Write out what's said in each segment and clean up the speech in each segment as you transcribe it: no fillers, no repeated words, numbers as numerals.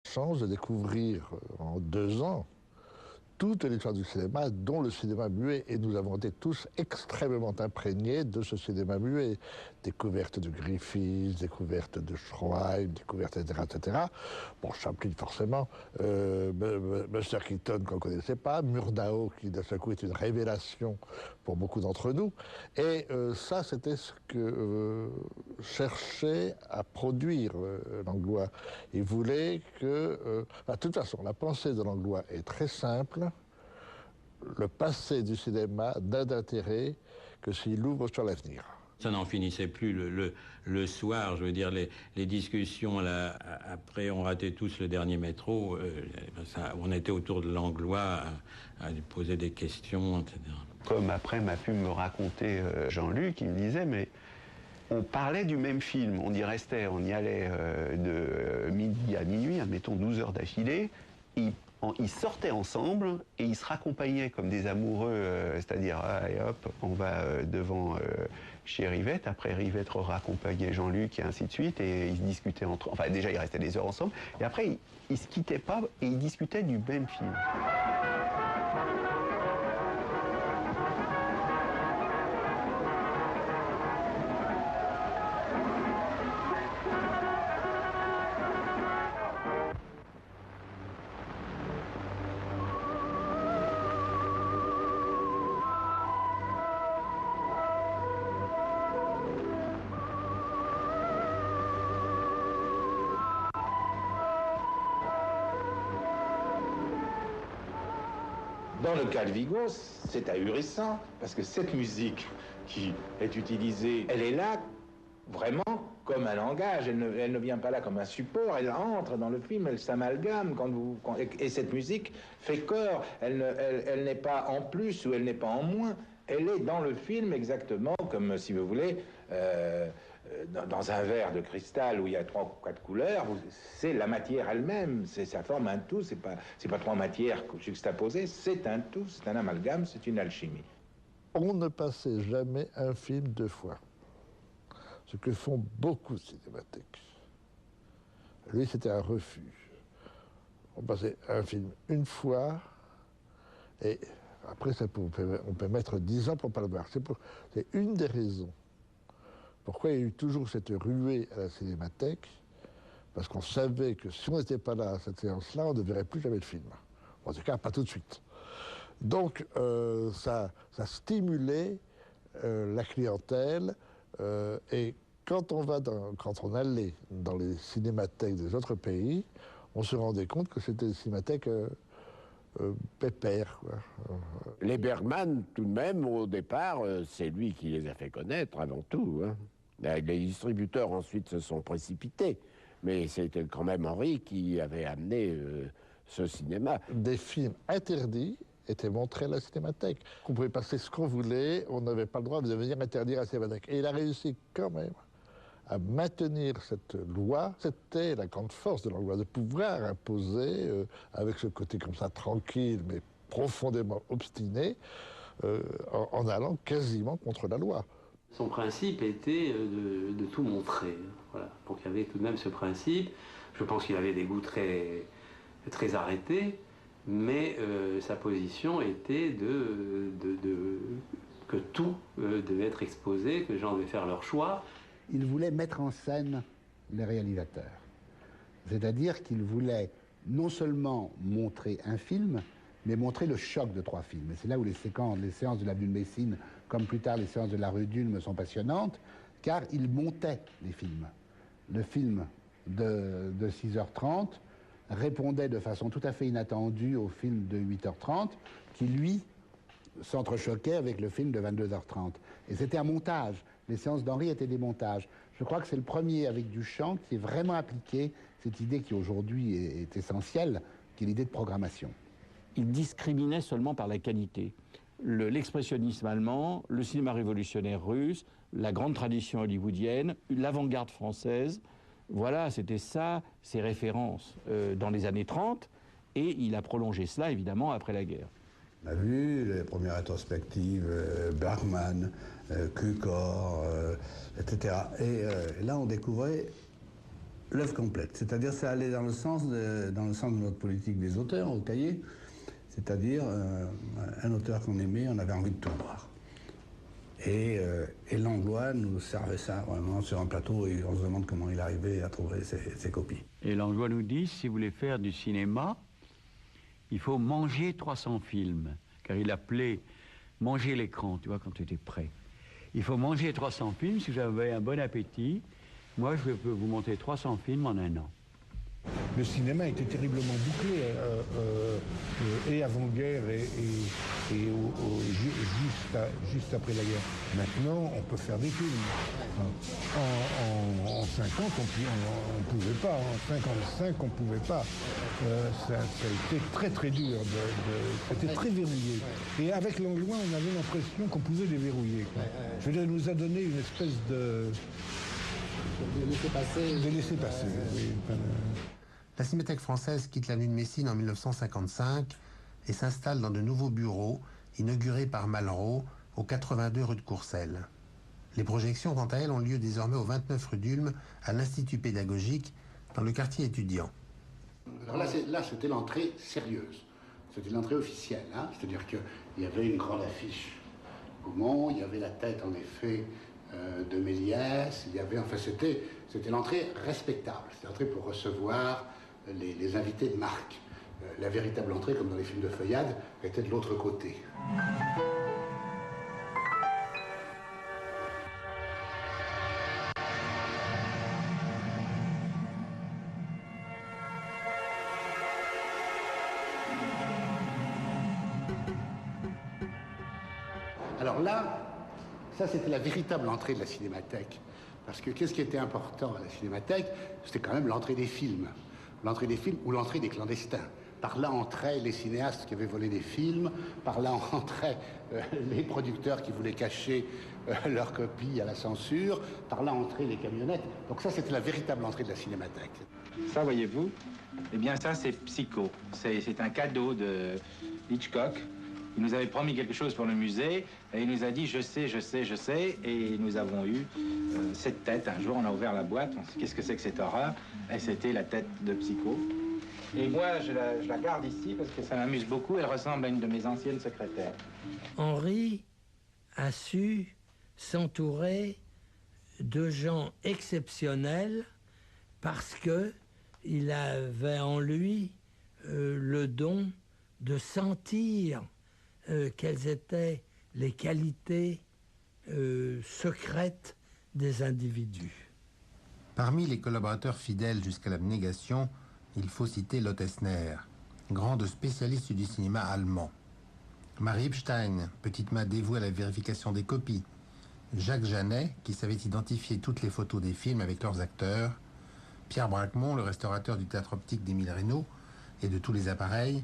chance de découvrir en 2 ans toute l'histoire du cinéma, dont le cinéma muet, et nous avons été tous extrêmement imprégnés de ce cinéma muet. Découverte de Griffith, découverte de Schroein, découverte, etc. Bon, Chaplin, forcément, Buster Keaton, qu'on ne connaissait pas, Murnau, qui d'un seul coup est une révélation pour beaucoup d'entre nous. Et ça, c'était ce que cherchait à produire Langlois. Il voulait que... de toute façon, la pensée de Langlois est très simple. Le passé du cinéma n'a d'intérêt que s'il ouvre sur l'avenir. Ça n'en finissait plus le soir, je veux dire, les discussions, là, après on ratait tous le dernier métro, on était autour de Langlois à lui poser des questions, etc. Comme après m'a pu me raconter Jean-Luc, il me disait, mais on parlait du même film, on y restait, on y allait de midi à minuit, admettons 12 heures d'affilée, ils sortaient ensemble et ils se raccompagnaient comme des amoureux, c'est-à-dire, allez hop, on va devant chez Rivette, après Rivette raccompagnait Jean-Luc et ainsi de suite, et ils discutaient entre eux, enfin déjà ils restaient des heures ensemble, et après ils se quittaient pas et ils discutaient du même film. Dans le cas de Vigo, c'est ahurissant, parce que cette musique qui est utilisée, elle est là vraiment comme un langage, elle ne vient pas là comme un support, elle entre dans le film, elle s'amalgame, et cette musique fait corps, elle n'est pas en plus ou elle n'est pas en moins, elle est dans le film exactement comme, si vous voulez, dans un verre de cristal où il y a 3 ou 4 couleurs, c'est la matière elle-même, ça forme un tout, c'est pas 3 matières juxtaposées, c'est un tout, c'est un amalgame, c'est une alchimie. On ne passait jamais un film 2 fois, ce que font beaucoup de cinémathèques. Lui, c'était un refuge. On passait un film 1 fois, et après, on peut mettre 10 ans pour ne pas le voir. C'est une des raisons pourquoi il y a eu toujours cette ruée à la cinémathèque, parce qu'on savait que si on n'était pas là à cette séance-là, on ne verrait plus jamais le film. En tout cas, pas tout de suite. Donc, ça stimulait la clientèle, et quand on allait dans les cinémathèques des autres pays, on se rendait compte que c'était des cinémathèques pépères, quoi. Les Bergman, tout de même, au départ, c'est lui qui les a fait connaître avant tout, hein. Les distributeurs ensuite se sont précipités, mais c'était quand même Henry qui avait amené ce cinéma. Des films interdits étaient montrés à la cinémathèque. On pouvait passer ce qu'on voulait, on n'avait pas le droit de venir interdire à la cinémathèque. Et il a réussi quand même à maintenir cette loi. C'était la grande force de la loi, de pouvoir imposer, avec ce côté comme ça tranquille, mais profondément obstiné, en allant quasiment contre la loi. Son principe était de tout montrer. Voilà. Donc il y avait tout de même ce principe. Je pense qu'il avait des goûts très, très arrêtés, mais sa position était que tout devait être exposé, que les gens devaient faire leur choix. Il voulait mettre en scène les réalisateurs. C'est-à-dire qu'il voulait non seulement montrer un film, mais montrer le choc de 3 films. Et c'est là où les séances de l'Avenue de Messine, comme plus tard les séances de la rue d'Ulm, sont passionnantes, car il montait les films. Le film de 6h30 répondait de façon tout à fait inattendue au film de 8h30, qui, lui, s'entrechoquait avec le film de 22h30. Et c'était un montage. Les séances d'Henry étaient des montages. Je crois que c'est le premier avec Duchamp qui est vraiment appliqué cette idée qui aujourd'hui est essentielle, qui est l'idée de programmation. Il discriminait seulement par la qualité. L'expressionnisme allemand, le cinéma révolutionnaire russe, la grande tradition hollywoodienne, l'avant-garde française, voilà, c'était ça, ses références dans les années 30, et il a prolongé cela, évidemment, après la guerre. On a vu les premières rétrospectives, Bergman, Cukor, etc. Et là, on découvrait l'œuvre complète. C'est-à-dire ça allait dans le sens de notre politique des auteurs au cahier. C'est-à-dire un auteur qu'on aimait, on avait envie de tout voir. Et Langlois nous servait ça vraiment sur un plateau et on se demande comment il arrivait à trouver ses copies. Et Langlois nous dit, si vous voulez faire du cinéma, il faut manger 300 films. Car il appelait manger l'écran, tu vois, quand tu étais prêt. Il faut manger 300 films, si vous avez un bon appétit. Moi, je peux vous monter 300 films en un an. Le cinéma était terriblement bouclé, et avant-guerre et juste après la guerre. Maintenant, on peut faire des films. En 50, on ne pouvait pas. En 55, on ne pouvait pas. Ça a été très très dur. C'était très verrouillé. Et avec Langlois, on avait l'impression qu'on pouvait déverrouiller. Je veux dire, il nous a donné une espèce de laisser passer. Oui. La Cinémathèque française quitte l'avenue de Messine en 1955 et s'installe dans de nouveaux bureaux inaugurés par Malraux au 82 rue de Courcelles. Les projections, quant à elles, ont lieu désormais au 29 rue d'Ulm, à l'Institut pédagogique, dans le quartier étudiant. Alors là, c'était l'entrée sérieuse. C'était l'entrée officielle. Hein. C'est-à-dire qu'il y avait une grande affiche Gaumont, il y avait la tête, en effet, de Méliès. Il y avait, enfin, c'était l'entrée respectable. C'était l'entrée pour recevoir les invités de marque. La véritable entrée, comme dans les films de feuillade, était de l'autre côté. Alors là, ça c'était la véritable entrée de la Cinémathèque. Parce que qu'est-ce qui était important à la Cinémathèque? C'était quand même l'entrée des films. L'entrée des films ou l'entrée des clandestins. Par là entraient les cinéastes qui avaient volé des films, par là entraient les producteurs qui voulaient cacher leurs copies à la censure, par là entraient les camionnettes. Donc ça, c'était la véritable entrée de la Cinémathèque. Ça, voyez-vous, eh bien ça, c'est Psycho. C'est un cadeau de Hitchcock. Il nous avait promis quelque chose pour le musée, et il nous a dit « je sais, je sais, je sais », et nous avons eu cette tête. Un jour, on a ouvert la boîte, on s'est dit « qu'est-ce que c'est que cette horreur ?» Et c'était la tête de Psycho. Et moi, je la garde ici parce que ça m'amuse beaucoup. Elle ressemble à une de mes anciennes secrétaires. Henri a su s'entourer de gens exceptionnels parce qu'il avait en lui le don de sentir quelles étaient les qualités secrètes des individus. Parmi les collaborateurs fidèles jusqu'à l'abnégation, il faut citer Lotte Esner, grande spécialiste du cinéma allemand. Marie Epstein, petite main dévouée à la vérification des copies. Jacques Janet, qui savait identifier toutes les photos des films avec leurs acteurs. Pierre Braquemont, le restaurateur du théâtre optique d'Émile Reynaud et de tous les appareils.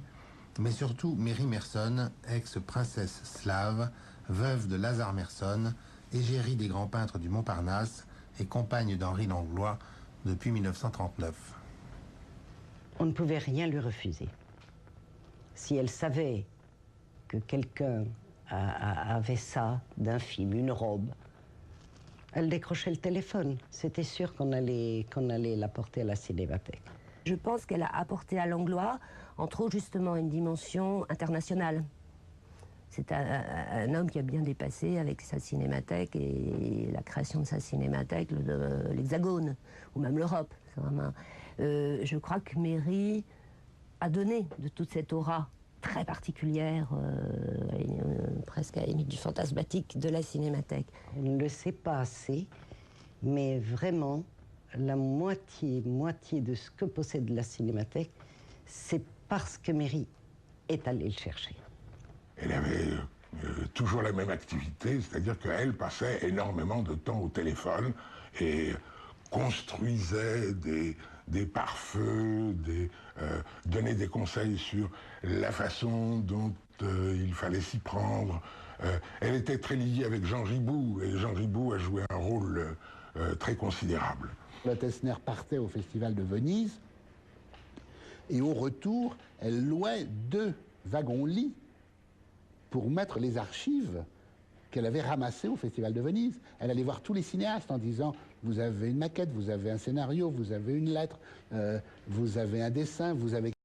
Mais surtout Mary Merson, ex-princesse slave, veuve de Lazare Merson, égérie des grands peintres du Montparnasse et compagne d'Henri Langlois depuis 1939. On ne pouvait rien lui refuser. Si elle savait que quelqu'un avait ça d'un film, une robe, elle décrochait le téléphone. C'était sûr qu'on allait l'apporter à la Cinémathèque. Je pense qu'elle a apporté à Langlois, entre autres, justement, une dimension internationale. C'est un homme qui a bien dépassé avec sa cinémathèque et la création de sa cinémathèque, l'Hexagone, ou même l'Europe. Je crois que Méry a donné de toute cette aura très particulière, presque à la limite du fantasmatique de la cinémathèque. On ne le sait pas assez, mais vraiment, la moitié de ce que possède la Cinémathèque, c'est parce que Méry est allé le chercher. Elle avait toujours la même activité, c'est-à-dire qu'elle passait énormément de temps au téléphone et construisait des pare-feux, donnait des conseils sur la façon dont il fallait s'y prendre. Elle était très liée avec Jean Riboud, et Jean Riboud a joué un rôle très considérable. Lotte Esner partait au Festival de Venise, et au retour, elle louait 2 wagons-lits pour mettre les archives qu'elle avait ramassées au Festival de Venise. Elle allait voir tous les cinéastes en disant « Vous avez une maquette, vous avez un scénario, vous avez une lettre, vous avez un dessin, vous avez... »